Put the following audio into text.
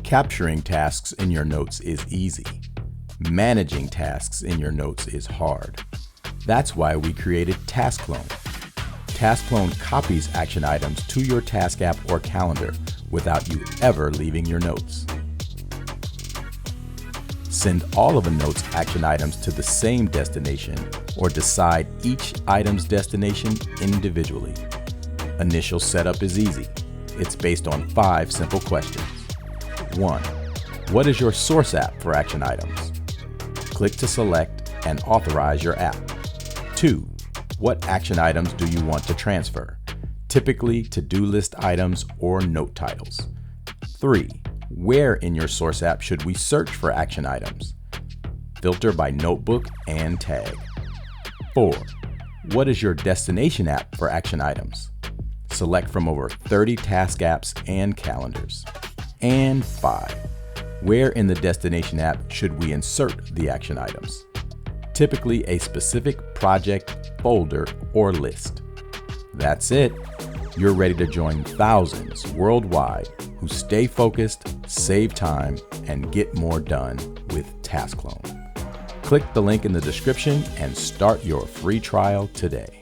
Capturing tasks in your notes is easy. Managing tasks in your notes is hard. That's why we created TaskClone. TaskClone copies action items to your task app or calendar without you ever leaving your notes. Send all of a note's action items to the same destination or decide each item's destination individually. Initial setup is easy. It's based on 5 simple questions. 1. What is your source app for action items? Click to select and authorize your app. 2. What action items do you want to transfer? Typically to-do list items or note titles. 3. Where in your source app should we search for action items? Filter by notebook and tag. 4. What is your destination app for action items? Select from over 30 task apps and calendars. And 5. Where in the destination app should we insert the action items? Typically a specific project, folder, or list. That's it. You're ready to join thousands worldwide who stay focused, save time, and get more done with TaskClone. Click the link in the description and start your free trial today.